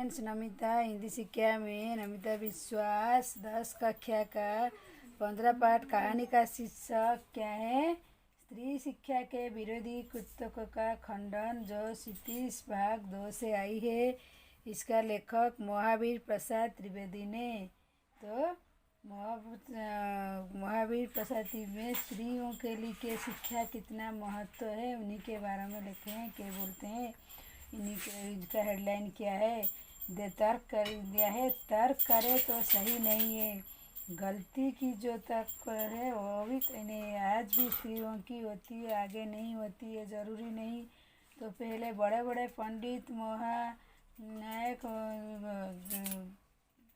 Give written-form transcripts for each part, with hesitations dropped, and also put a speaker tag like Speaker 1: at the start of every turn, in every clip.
Speaker 1: Friends, Namita Hindi शिक्षा में नमिता विश्वास 10 कक्षा का 15 पाठ कहानी का शीर्षक क्या है? स्त्री शिक्षा के विरोधी कृत्यों का खंडन, जो 37 भाग 2 से आई है। इसका लेखक महावीर प्रसाद त्रिवेदी ने। तो महावीर प्रसाद त्रिवेदी स्त्रियों के लिए शिक्षा कितना महत्व है, उन्हीं के बारे में लिखे हैं। क्या बोलते हैं इनका हेडलाइन क्या है? तर्क कर दिया है। तर्क करे तो सही नहीं है, गलती की जो तर्क करे वो भी नहीं। आज भी स्त्रियों की होती है, आगे नहीं होती है, ज़रूरी नहीं। तो पहले बड़े बड़े पंडित, महानायक,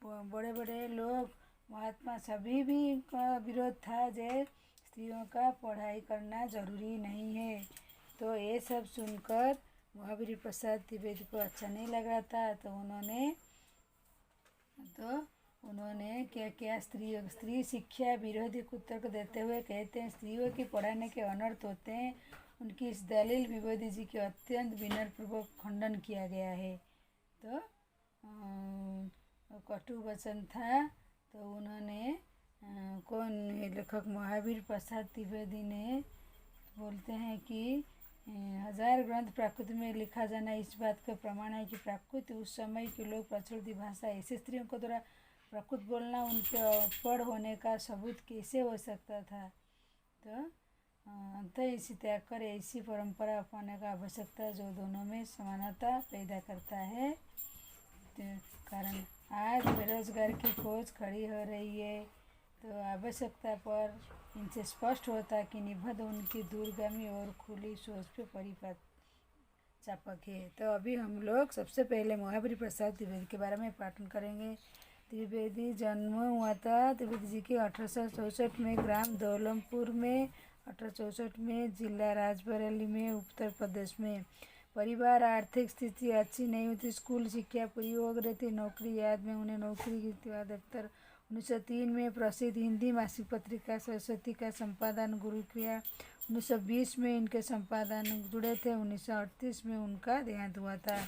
Speaker 1: बड़े बड़े लोग, महात्मा, सभी भी का विरोध था जे स्त्रियों का पढ़ाई करना ज़रूरी नहीं है। तो ये सब सुनकर महावीर प्रसाद त्रिवेदी को अच्छा नहीं लगा था। तो उन्होंने क्या किया? स्त्री शिक्षा विरोधी उत्तर देते हुए कहते हैं, स्त्रियों की पढ़ाने के अनर्थ होते हैं। उनकी इस दलील विभूति जी के अत्यंत विनयपूर्वक खंडन किया गया है। तो कटु वचन था। तो उन्होंने कौन लेखक महावीर प्रसाद त्रिवेदी ने बोलते हैं कि 1000 ग्रंथ प्राकृत में लिखा जाना इस बात का प्रमाण है कि प्राकृत उस समय के लोग प्रचलित भाषा ऐसे स्त्रियों को द्वारा प्राकृत बोलना उनके अनपढ़ होने का सबूत कैसे हो सकता था? तो अंत इसी त्याग कर ऐसी परंपरा अपनाने का आवश्यकता जो दोनों में समानता पैदा करता है। तो कारण आज बेरोजगार की खोज खड़ी हो रही है। तो आवश्यकता पर इनसे स्पष्ट होता है कि निबद्ध उनकी दूरगामी और खुली सोच पे परिचापक है। तो अभी हम लोग सबसे पहले महावीर प्रसाद त्रिवेदी के बारे में पाठन करेंगे। त्रिवेदी जन्म हुआ था त्रिवेदी जी के 1864 में ग्राम दौलमपुर में, 1864 में जिला राजबरेली में, उत्तर प्रदेश में। परिवार आर्थिक स्थिति अच्छी नहीं होती। स्कूल शिक्षा पूरी हो गई थी। नौकरी याद में उन्हें नौकरी की दफ्तर 1903 में प्रसिद्ध हिंदी मासिक पत्रिका सरस्वती का संपादन गुरु किया। 1920 में इनके संपादन जुड़े थे। 1938 में उनका देहांत हुआ था।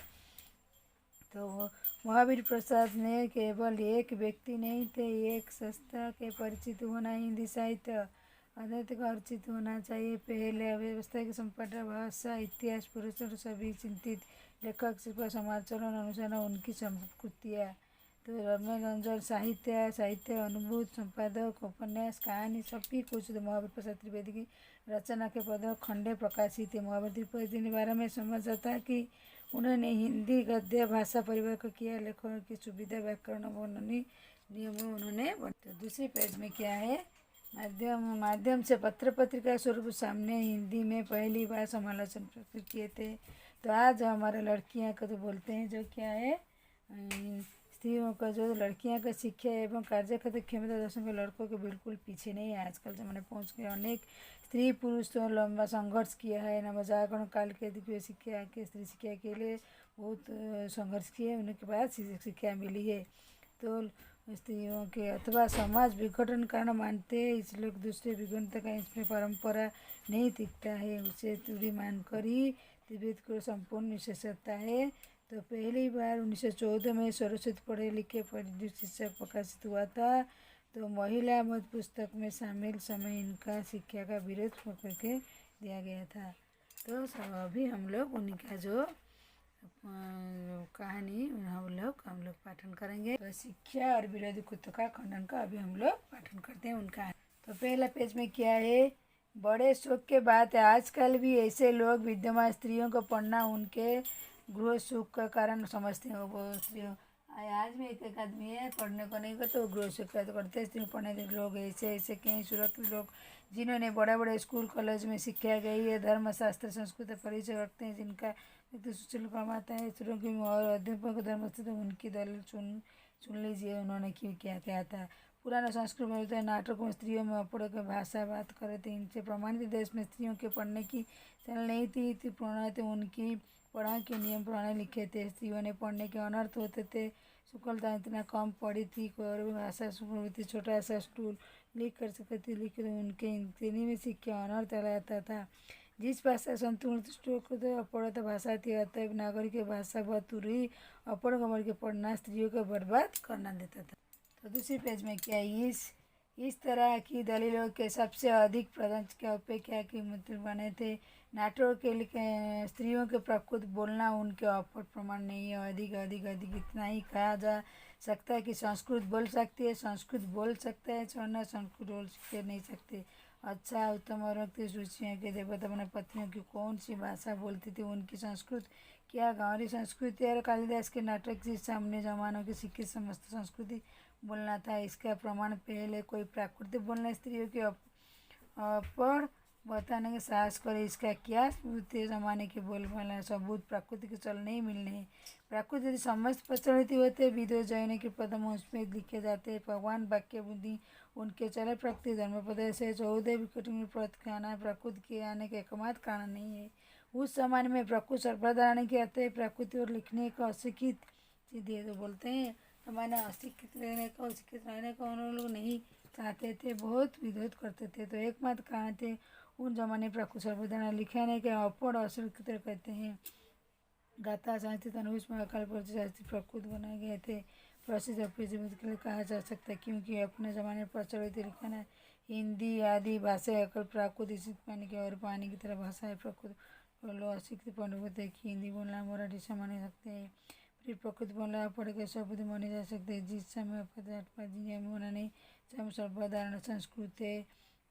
Speaker 1: तो महावीर प्रसाद ने केवल एक व्यक्ति नहीं थे, एक संस्था के परिचित होना, हिंदी साहित्य अध्ययन का परिचित होना चाहिए। पहले अव्यवस्था की संपदा, भाषा, इतिहास, पुरुषों सभी चिंतित लेखक, शिल्प, समाचरण, अनुसरण उनकी संस्कृतियाँ। तो रमनरंजन साहित्य अनुभूत, संपादक, उपन्यास, कहानी सभी कुछ महावीर प्रसाद त्रिवेदी की रचना के पद खंडे प्रकाशित है। महावीर त्रिवेदी के बारे में समझा था कि उन्होंने हिंदी गद्य भाषा परिवार को किया। लेखकों की सुविधा, व्याकरण, वर्णनी नियमों उन्होंने। तो दूसरे पेज में क्या है? माध्यम से पत्र पत्रिका स्वरूप सामने हिंदी में पहली बार समालोचन प्रस्तुत किए थे। तो आज हमारे लड़कियां को तो बोलते हैं जो क्या है, स्त्रियों का जो लड़कियां का शिक्षा एवं कार्यक्षेत्र क्षमता दर्शन के लड़कों के बिल्कुल पीछे नहीं है। आजकल जमाने पहुंच गए। अनेक स्त्री पुरुष तो लंबा संघर्ष किया है। नवजागरण काल के दिव्य शिक्षा के स्त्री शिक्षा के लिए बहुत संघर्ष किए, उनके बाद शिक्षा मिली है। तो स्त्रियों के अथवा समाज विघटन कारण मानते हैं, इसलिए दूसरे विघटन का इसमें परंपरा नहीं दिखता है। उसे दूरी मानकर ही त्रिवेदी को संपूर्ण विशेषता है। तो पहली बार 1914 में सरस्वती पढ़े लिखे परिचित शिक्षक प्रकाशित हुआ था। तो महिला मत पुस्तक में शामिल समय इनका शिक्षा का विरोध करके दिया गया था। तो अभी हम लोग उनका जो कहानी हम लोग पाठन करेंगे। तो शिक्षा और विरोधी कुत्तों का खंडन का अभी हम लोग पाठन करते हैं उनका। तो पहला पेज में क्या है? बड़े शौक के बात है, आजकल भी ऐसे लोग विद्यमान स्त्रियों को पढ़ना उनके गृह सुख का कारण समझते हैं। वो स्त्रियों आज भी एक आदमी है पढ़ने को नहीं करते, वो गृह सुख का तो करते। स्त्री पढ़ने के लोग ऐसे कई सुरक्षित लोग जिन्होंने बड़े बड़े स्कूल कॉलेज में शिक्षा गई है, धर्मशास्त्र संस्कृत परिचय रखते हैं, जिनका सुशील कमाता है, स्त्रियों की और अध्यापक धर्मस्थ, उनकी दलील सुन लीजिए उन्होंने क्यों क्या था। पुराना संस्कृत में होता है, नाटकों में स्त्रियों में अपड़ों की भाषा बात करे थे। इनसे प्रमाणित देश में स्त्रियों के पढ़ने की चल नहीं थी। प्रणाली उनकी पढ़ाई के नियम पुराने लिखे थे। स्त्रियों ने पढ़ने के अनर्थ होते थे। शुक्लता इतना कम पढ़ी थी, कोई भाषा थी, छोटा सा स्टूल लिख कर सकती थी, लेकिन उनके में शिक्षा अनर्थ लाता था। जिस भाषा संतुलित अपरता भाषा थी, अतएव नागरिक भाषा बतुरी अपर कमर के पढ़ना स्त्रियों को बर्बाद करना देता था। तो दूसरी पेज में क्या, इस तरह की दलीलों के सबसे अधिक प्रदर्शन के अपेक्षा की मतलब बने थे। नाटक के लिए स्त्रियों के प्रकृति बोलना उनके अपर प्रमाण नहीं है। अधिक अधिक अधिक इतना ही कहा जा सकता है कि संस्कृत बोल सकती है, संस्कृत बोल सकता है, वरना संस्कृत बोल के नहीं सकते। अच्छा उत्तम और रक्त सूचियों के देवता अपने पत्नियों की कौन सी भाषा बोलती थी, उनकी संस्कृत क्या गौरी संस्कृति और कालिदास के नाटक से सामने जमानों की सिक्की समस्त संस्कृति बोलना था। इसका प्रमाण पहले कोई प्राकृतिक बोलना स्त्रियों के पर बताने के साहस करे। इसका क्या द्वितीय जमाने के बोल वाला सबूत प्रकृति के चल नहीं मिलने। प्रकृति समस्त प्रचलित होते विदो जैन के पदम उसमें लिखे जाते। भगवान वाक्य बुद्धि उनके चले प्रकृति धर्म पद से 14 विकट में प्रत्याना प्रकृति के आने के एकमात्र कारण नहीं है। उस जमाने में प्रकृति सर्वधारण के अतः प्रकृति और लिखने का अशिक्षित सीधे तो बोलते हैं हमारे अशिक्षित रहने का अशिक्षित रहने का उन लोग नहीं चाहते थे, बहुत विरोध करते थे। तो एकमात्र कारण थे उन जमाने प्रकृति सर्वधारण लिखाने के अपर अशिक्षित कहते हैं। गाथा साहित्य तनुष में अकाल साहित्य प्रकृत बनाए गए थे। प्रसिद्ध अप्रसिद्ध के लिए कहा जा सकता है क्योंकि अपने ज़माने पर प्रचलित लिखना हिंदी आदि भाषाएं अकल प्राकृतिक पानी की और पानी की तरह भाषाएं प्रकृत लोग अशिक्षित पढ़ होते हैं कि हिंदी बोलना मराठी से माने सकते हैं, फिर प्रकृति बोलना पढ़ के शब्द माने जा सकते हैं। जिस समय उन्होंने जब सर्वधारण संस्कृत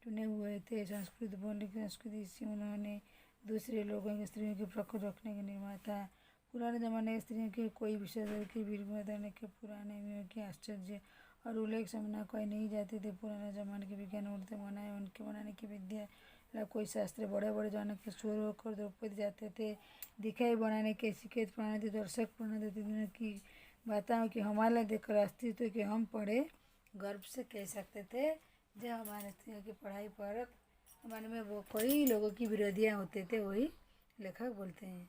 Speaker 1: चुने हुए थे, संस्कृत बोलने की संस्कृति से उन्होंने दूसरे लोगों के स्त्रियों की प्रकृति रखने का निर्माण था। पुराने ज़माने स्त्रियों के कोई विषय की वीर बताने के पुराने में के आश्चर्य और उल्लेख समझना कोई नहीं जाते थे। पुराने ज़माने के विज्ञान उड़ते बनाए उनके बनाने की विद्या कोई शास्त्र बड़े बड़े जाने के स्वर होकर द्रौपदी जाते थे। दिखाई बनाने के शिक्षित प्रणाली दर्शक प्रणाली दिनों की बातों की हमारे देखकर अस्तित्व के हम पढ़े गर्व से कह सकते थे। जो हमारे स्त्रियों की पढ़ाई पर हमारे में वो कोई लोगों की विरोधियाँ होते थे, वही लेखक बोलते हैं।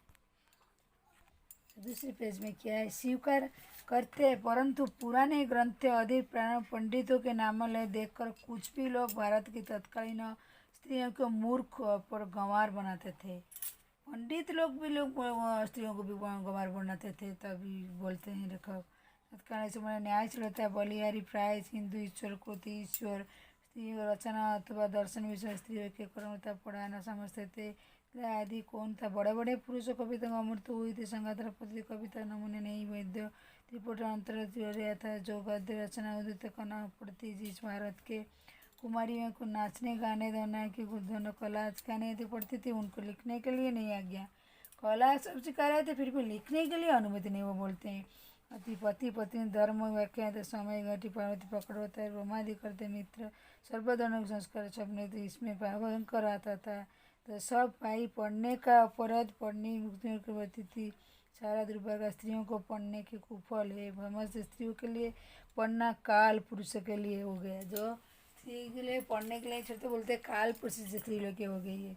Speaker 1: दूसरे पेज में क्या है, स्वीकार करते हैं परंतु पुराने ग्रंथ अधिक पंडितों के नाम ले देखकर कुछ भी लोग भारत की तत्कालीन स्त्रियों को मूर्ख पर गंवार बनाते थे। पंडित लोग भी स्त्रियों को भी गंवार बनाते थे, तभी बोलते हैं लेखक। तत्कालीन समय न्याय चलता बलिहारी प्राय हिंदू ईश्वर को ईश्वर स्त्री रचना अथवा दर्शन विषय स्त्रियों के कर्मता पढ़ाना समझते थे आदि कौन था। बड़े बड़े पुरुषों कविता का अमृत हुई थी। संगात्र पद्धति कविता नमूने नहीं वैद्य त्रिपुटा अंतर था जो गद्य रचना उदित करना पड़ती, जिस भारत के कुमारियों को नाचने गाने गाने की दोनों कला सिखाने पड़ती थी, उनको लिखने के लिए नहीं आज्ञा। कला सब सिखा रहे थे फिर भी लिखने के लिए अनुमति नहीं, वो बोलते हैं। अति पति पत्नी धर्म व्याख्या समय घटी पार्वती पकड़ होता है रोमादि करते मित्र सर्वधर्म संस्कार सबने तो इसमें भयंकर आता था। तो सब भाई पढ़ने का अपराध पढ़ने मुक्तियों की बढ़ती थी। सारा दुर्भाग्य स्त्रियों को पढ़ने के कुफल है। भमस स्त्रियों के लिए पढ़ना काल पुरुषों के लिए हो गया। जो स्त्री के लिए पढ़ने के लिए छोटे बोलते काल पुरुष स्त्री लोग के हो गई है।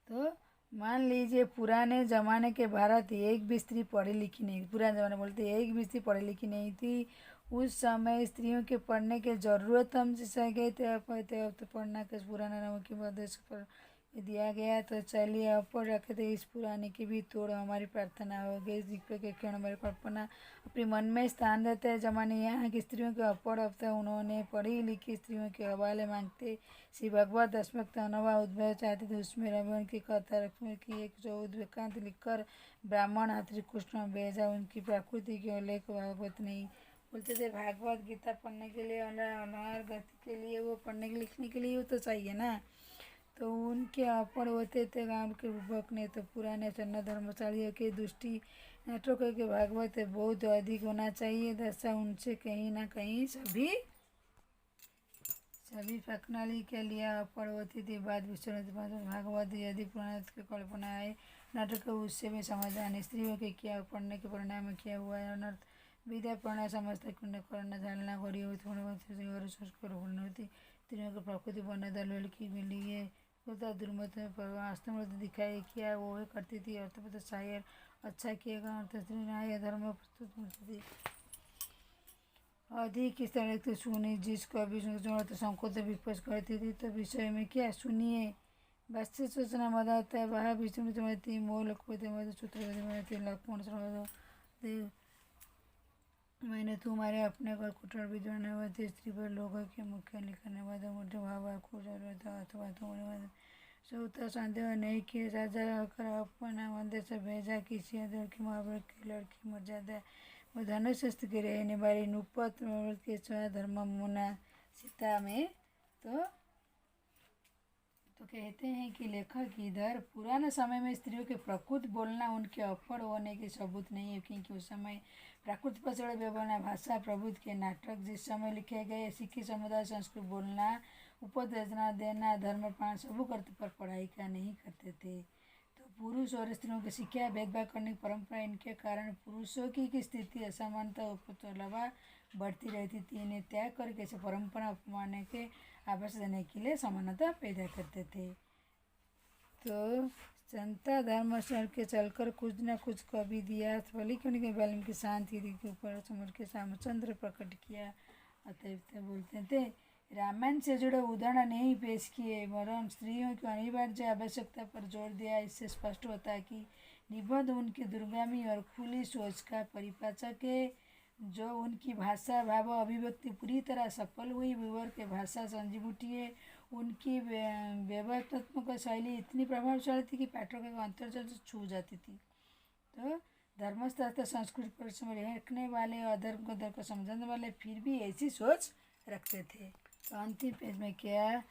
Speaker 1: तो मान लीजिए पुराने ज़माने के भारत एक भी स्त्री पढ़ी लिखी नहीं, पुराने ज़माने बोलते एक भी स्त्री पढ़ी लिखी नहीं थी। उस समय स्त्रियों के पढ़ने की ज़रूरत हम जिसे गए थे अब तो पढ़ना के पुराना नामों की मदद पर दिया गया। तो चलिए अब पढ़ रखे थे इस पुराने की भी तोड़ हमारी प्रार्थना हो गई। दिक्कत के क्षण हमारी कल्पना अपने मन में स्थान देते हैं। जमाने यहाँ की स्त्रियों के अपड़ हफ्ता उन्होंने पढ़ी लिखी स्त्रियों के हवाले मांगते। श्री भगवत दशमक अनवा उद्भव चाहते थे। उसमें रमन की कथा रखने की एक जो उद्वेकांत लिखकर ब्राह्मण हाथी कृष्ण भेजा। उनकी प्रकृति के उल्लेख भागवत नहीं बोलते थे। भागवत गीता पढ़ने के लिए अनार गति के लिए वो पढ़ने के लिखने के लिए वो तो चाहिए ना। तो उनके अपड़ होते थे गांव के युवक ने। तो पुराने सन्न धर्मशालियों के दृष्टि नाटकों के भागवत बहुत अधिक होना चाहिए। दशा उनसे कहीं ना कहीं सभी प्रणाली के लिए अपड़ होती थी। बाद विश्वनाथ भागवत यदि पुराण की कल्पना है नाटक उससे भी समझ आने स्त्रियों के क्या पढ़ने के परिणाम में क्या हुआ है अनर्थ विद्या पढ़ना समझते करना जानना गरी हुई थोड़ी संस्कार होनी होती। स्त्रियों की प्रकृति बनने दल की मिली है होता दुर्मत वास्तव दिखाई किया वो करती थी। अर्थपत शायर अच्छा किएगा अर्थ स्त्री न्याय धर्म प्रस्तुत होती थी। अधिक इस तरह से सुनी जिस कवि संकोच विपक्ष करती थी। तो विषय में क्या सुनिए वास्य सूचना मदाता है वह विष्णुमती मोह लखपति मधु सूत्रपति लक्ष्मण देव मैंने तुम्हारे अपने को कुटर विद्वान वाले स्त्री पर लोगों के मुख्य लिखने वाले मुझे भाव को जरूरत अथवा तुम्हारे सौता संदेह नहीं किए राजा होकर अपना मंदिर से भेजा किसी लड़की महाभारत की लड़की मर्यादा वो धनुष्य के रहने वाली नुपत के धर्म मुना सीता में तो कहते हैं कि लेखक इधर पुराने समय में स्त्रियों के प्रकृत बोलना उनके अफड़ होने के सबूत नहीं है, क्योंकि उस समय प्राकृत पर चढ़े व्यवहार भाषा प्रभुत्व के नाटक जिस समय लिखे गए सिक्खी समुदाय संस्कृत बोलना उपदेशना देना धर्म पालन सब करते पर पढ़ाई का नहीं करते थे। तो पुरुष और स्त्रियों की शिक्षा भेदभाव करने की परंपरा इनके कारण पुरुषों की स्थिति असमानता अलावा बढ़ती रहती थी। इन्हें त्याग करके इसे परंपरा अपमानने के आवास देने के लिए समानता पैदा करते थे। तो जनता धर्म के चलकर कुछ न कुछ कवि दिया लिखने के बारे की शांति के ऊपर समझ के रामचंद्र प्रकट किया। अतः बोलते थे रामायण से जुड़े उदाहरण नहीं पेश किए वरन स्त्रियों की अनिवार्य आवश्यकता पर जोर दिया। इससे स्पष्ट होता है कि निबंध उनकी दूरगामी और खुली सोच का परिपाचक है। जो उनकी भाषा भाव अभिव्यक्ति पूरी तरह सफल हुई विवर के भाषा संजीवुटी है। उनकी व्यवहारात्मक शैली इतनी प्रभावशाली थी कि पाठकों को अंतर्जल से छू जाती थी। तो धर्मशास्त्र संस्कृत पर रहने वाले अधर्म को धर्म को समझने वाले फिर भी ऐसी सोच रखते थे। तो अंतिम पेज में क्या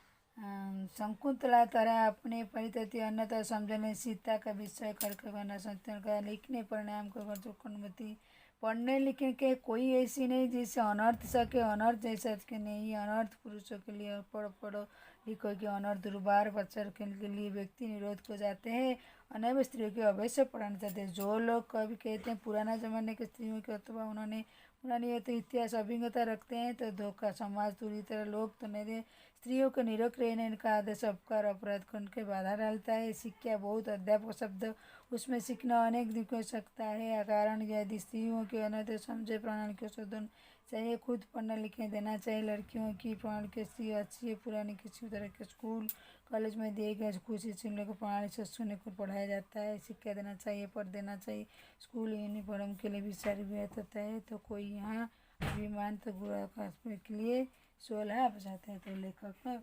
Speaker 1: शंकुतला तरह अपने परितति अन्यथा समझने सीता का विषय करके करना संतन का लिखने परिणाम को अनुमति पढ़ने लिखने के कोई ऐसी नहीं जिससे अनर्थ सके अनर्थ जैसा के नहीं। अनर्थ पुरुषों के लिए पढ़ो लिखो कि अनर्थ दुर्बार बच्चों के लिए व्यक्ति निरोध को जाते हैं। अनैव स्त्रियों के अवश्य पढ़ाना चाहते हैं। जो लोग कभी कहते हैं पुराना जमाने के स्त्रियों के अथवा उन्होंने पुरानी तो इतिहास अभिज्ञता रखते हैं तो धोखा समाज पूरी तरह लोग तो नहीं स्त्रियों को निरोग रहने इनका आदेश अपकार अपराध को उनके बाधा डालता है। शिक्षा बहुत अध्यापक शब्द उसमें सीखना अनेक दिख सकता है। कारण यदि स्त्रियों के अनैध समझे प्रणाली को शोधन चाहिए खुद पढ़ने लिखने देना चाहिए। लड़कियों की प्रणाली कैसी अच्छी है पुरानी किसी तरह के स्कूल कॉलेज में दिए गए कुछ शिक्षण को प्रणाली से सुनने को पढ़ाया जाता है। शिक्षा देना चाहिए पढ़ देना चाहिए। स्कूल यूनिफॉर्म के लिए भी सारी व्यर्थ होता है। तो कोई यहाँ अभिमान तो गुरु के लिए 16 बजाते हैं। तो लेखक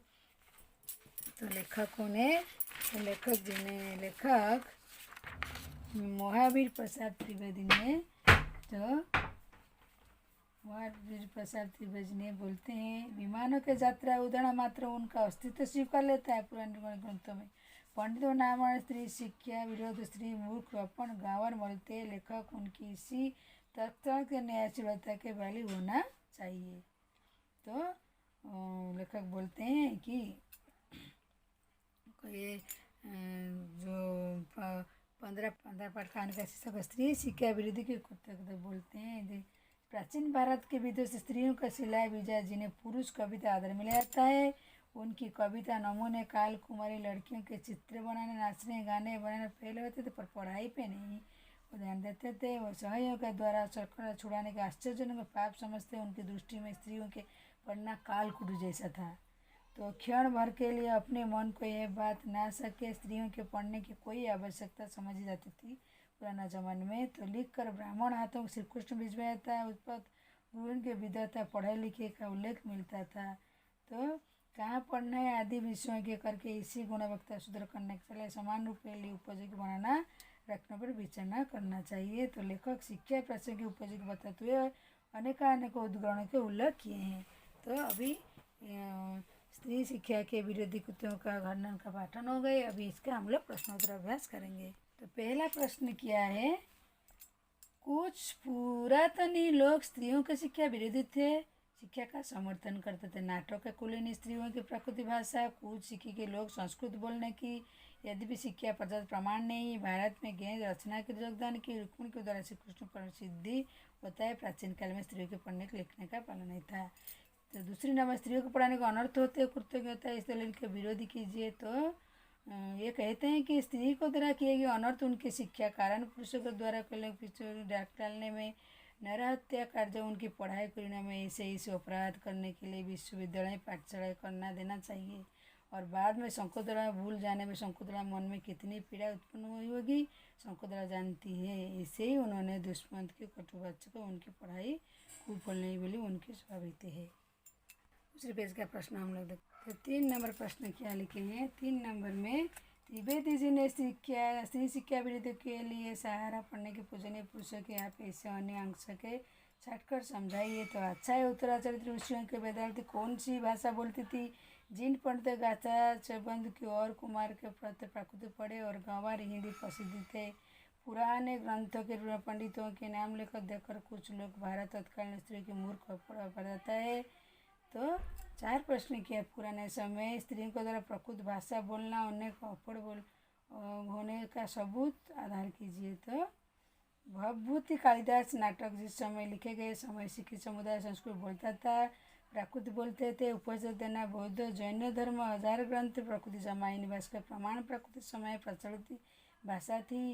Speaker 1: महावीर प्रसाद त्रिवेदी ने बोलते हैं विमानों के यात्रा उदाहरण मात्र उनका अस्तित्व स्वीकार लेता है। पुराने ग्रंथों में पंडितों नाम स्त्री शिक्षा विरोध स्त्री मूर्ख अपन गांवर मलते लेखक उनकी इसी तत्व के न्यायशीलता के वाली होना चाहिए। तो लेखक बोलते हैं कि ये जो 15 पाठखान का शीर्षक स्त्री शिक्षा विरोधी की कृतज्ञता बोलते हैं। प्राचीन भारत के विदुष स्त्रियों का सिलाई विजय जिन्हें पुरुष कविता आदर मिला जाता है। उनकी कविता नमूने काल कुमारी लड़कियों के चित्र बनाने नाचने गाने बनाने पहले होते थे पर पढ़ाई पे नहीं वो ध्यान देते थे। वो सहयोग के द्वारा सरकार छुड़ाने का आश्चर्यजनक पाप समझते। उनकी दृष्टि में स्त्रियों के पढ़ना काल कुटु जैसा था। तो क्षण भर के लिए अपने मन को यह बात ना सके स्त्रियों के पढ़ने की कोई आवश्यकता समझी जाती थी पुराना जमाने में। तो लिख कर ब्राह्मण हाथों को श्री कृष्ण भिजवाया था। उत्पत गुरु के विद्याता पढ़े लिखे का उल्लेख मिलता था। तो कहाँ पढ़ना है आदि विषयों के करके इसी गुणवत्ता सुधार करने के लिए समान रूप के लिए उपयोगी बनाना रखने पर विचार करना चाहिए। तो लेखक शिक्षा प्रश्न के उपयोगी बताते हुए अनेक उदाहरणों के उल्लेख किए हैं। तो अभी स्त्री शिक्षा के विरोधी कृत्यों का वर्णन का पाठन हो गए। अभी इसका हम लोग प्रश्नोत्तर अभ्यास करेंगे। तो पहला प्रश्न क्या है कुछ पुरातनी लोग स्त्रियों के शिक्षा विरोधी थे शिक्षा का समर्थन करते थे। नाटक के कुलीन स्त्रियों की प्रकृति भाषा कुछ सीखी के लोग संस्कृत बोलने की यद्यपि शिक्षा पर्याप्त प्रमाण नहीं। भारत में गेंद रचना के योगदान की रुक्मिणी के द्वारा श्री कृष्ण प्रसिद्धि होता है। प्राचीन काल में स्त्रियों के पढ़ने के लिखने का पालन नहीं था। तो दूसरी नंबर स्त्रियों को पढ़ाने का अनर्थ होते कृतज्ञ होता है इसलिए इनके विरोधी कीजिए। तो ये कहते हैं कि स्त्री को द्वारा किए गए अनर्थ उनकी शिक्षा कारण पुरुषों के द्वारा डालने में नरहत्या कार्य उनकी पढ़ाई करने में इसे अपराध करने के लिए विश्वविद्यालय पाठशाला करना देना चाहिए। और बाद में शकुंतला भूल जाने में शकुंतला मन में कितनी पीड़ा उत्पन्न हुई होगी शकुंतला जानती है। इसे ही उन्होंने दुष्मंत के कटुवाच्य को उनकी पढ़ाई खूब पढ़ने बोली उनकी स्वाभाविक है। दूसरे पेज का प्रश्न हम लोग देखते हैं। 3 नंबर प्रश्न क्या लिखे हैं। 3 नंबर में त्रिवेदी जी ने स्त्री शिक्षा वृद्धि के लिए सहारा पढ़ने के पूजनीय पुरुषों के आप ऐसे अन्य अंश के छाटकर समझाइए तो अच्छा है। उत्तराचरित ऋषियों के वेदांती कौन सी भाषा बोलती थी। जिन पंडित गाथा चबंद की और कुमार के प्रत्यय प्राकृतिक पढ़े और गंवार हिंदी प्रसिद्ध थे। पुराने ग्रंथों के पंडितों के नाम लेकर देखकर कुछ लोग भारत तत्कालीन स्त्री की मूर्ख बताता है। तो 4 प्रश्न किया। पुराने समय स्त्रियों को द्वारा प्रकृत भाषा बोलना उन्हें अपड़ होने का सबूत आधार कीजिए। तो भवभूति कालिदास नाटक जिस समय लिखे गए समय शिक्षित समुदाय संस्कृत बोलता था प्राकृत बोलते थे। उपनिषद देना बौद्ध जैन धर्म 1000 ग्रंथ प्रकृति समय निवास का प्रमाण प्राकृतिक समय प्रचलित भाषा थी।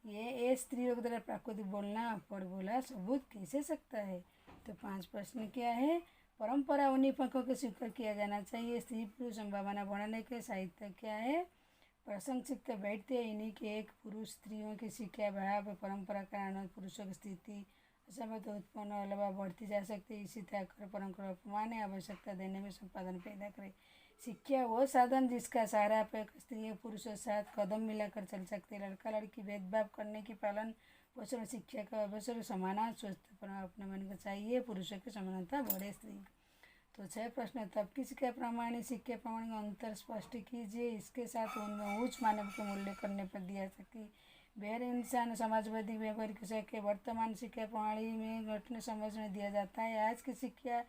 Speaker 1: ये स्त्रियों के द्वारा प्राकृतिक बोलना अपड़ बोला सबूत कैसे सकता है। तो 5 प्रश्न क्या है। परंपरा उन्हीं पंखों के स्वीकार किया जाना चाहिए। स्त्री पुरुष संभावना बढ़ाने के साहित्य क्या है। प्रशंसित बैठते इन्हीं के एक पुरुष स्त्रियों की शिक्षा भाव परंपरा का कारण पुरुषों की स्थिति असमत उत्पन्न अलावा बढ़ती जा सकती है। इसी तरह कर परंपरा अपमान आवश्यकता देने में संपादन पैदा करे। शिक्षा वो साधन जिसका सहारा पे स्त्री पुरुषों साथ कदम मिलाकर चल सकते। लड़का लड़की भेदभाव करने की पालन पोषण शिक्षा का अवसर समाना स्वस्थ अपना मन का चाहिए। पुरुषों की समानता बढ़े स्त्री। तो 6 प्रश्न तब की शिक्षा प्रमाणित शिक्षा प्रमाण का अंतर स्पष्ट कीजिए। इसके साथ उनमें उच्च मानव के मूल्य करने पर दिया सकी। बेहद इंसान समाजवादी व्यावहारिक के वर्तमान शिक्षा प्रणाली में घटने समझ में दिया जाता है। आज की शिक्षा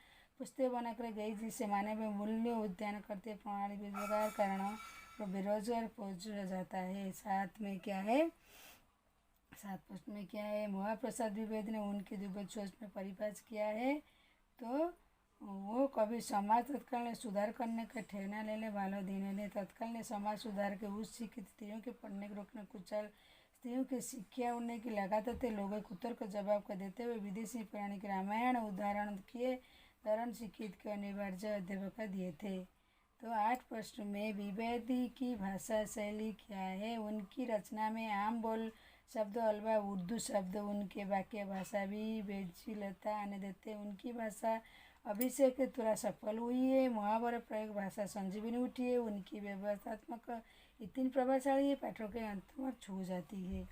Speaker 1: पुस्तक बनाकर गई जिससे मानव मूल्य उद्यान करते प्रणाली बेरोजगार कारणों और बेरोजगार पहुँच जाता है। साथ में क्या है 7 प्रश्न में क्या है। महाप्रसाद द्विवेदी ने उनकी द्विवेद सोच में परिभाष किया है। तो वो कभी समाज तत्काल ने सुधार करने का ठहरा लेने वालों दिन ने तत्काल ने समाज सुधार के उस शिक्षित स्त्रियों के पढ़ने के रोकने कुचल स्त्रियों की शिक्षा उड़ने की लगातार थे। लोगों को उत्तर का जवाब कर देते हुए विदेशी पौराणिक रामायण उदाहरण किए दौरान शिक्षित के अनिवार्य अध्यापक दिए थे। तो 8 प्रश्न में द्विवेदी की भाषा शैली क्या है। उनकी रचना में आम बोल शब्द अलावा उर्दू शब्द उनके वाक्य भाषा भी बेचिलता आने देते। उनकी भाषा अभिषेक के थोड़ा सफल हुई है। महाभारत प्रयोग भाषा संजीवनी उठी है। उनकी व्यवस्थात्मक इतनी प्रभावशाली है पाठों के अंत में छू जाती है।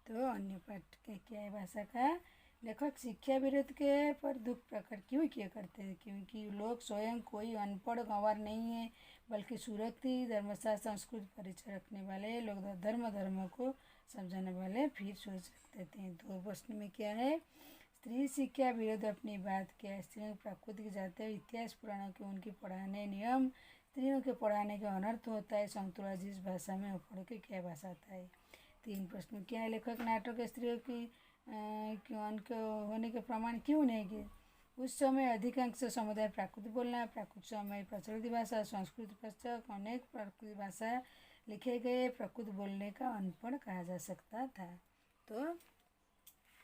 Speaker 1: तो अन्य पाठ क्या है भाषा का। लेखक शिक्षा विरोध के पर दुख प्रकट क्यों किया करते हैं। क्योंकि लोग स्वयं कोई अनपढ़ गंवार नहीं है बल्कि सुरक्षित धर्मशास्त्र संस्कृत परिचय रखने वाले लोग धर्म को समझाने वाले फिर सोच सकते हैं। 2 प्रश्न में क्या है। स्त्री शिक्षा विरोध अपनी बात क्या। स्त्रियों की प्राकृतिक जाते हुए इतिहास पुराणों के उनकी पढ़ाने नियम स्त्रियों के पढ़ाने का अनर्थ होता है। समतुला जिस भाषा में पढ़ के क्या भाषा आता है। 3 प्रश्न क्या है। लेखक नाटक स्त्रियों की उनके होने के प्रमाण क्यों नहीं किए। उस समय अधिकांश समुदाय प्राकृतिक बोलना प्राकृतिक समय प्रचलित भाषा संस्कृत पश्चात अनेक प्राकृतिक भाषा लिखे गए प्रकृत बोलने का अनपढ़ कहा जा सकता था। तो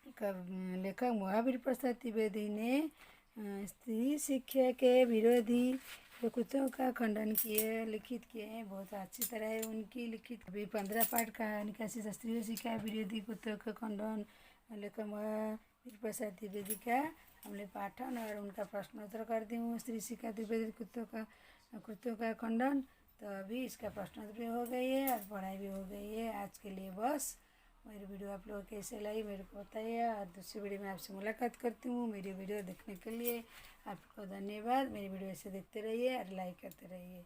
Speaker 1: लेखक महावीर प्रसाद द्विवेदी ने स्त्री शिक्षा के विरोधी प्रकृतियों का खंडन किए लिखित किए हैं। बहुत अच्छी तरह है उनकी लिखित। अभी 15 पाठ का निकासी स्त्री शिक्षा विरोधी कृत्यों का खंडन लेखक महावीर प्रसाद द्विवेदी का हमने पाठन और उनका प्रश्नोत्तर कर दी हूँ। स्त्री शिक्षा द्विवेदी कृत्यों का खंडन। तो अभी इसका प्रश्नोत्तर भी हो गई है और पढ़ाई भी हो गई है। आज के लिए बस। मेरी वीडियो आप लोगों को कैसे लगी मेरे को बताइए और दूसरी वीडियो में आपसे मुलाकात करती हूँ। मेरी वीडियो देखने के लिए आपको धन्यवाद। मेरी वीडियो ऐसे देखते रहिए और लाइक करते रहिए।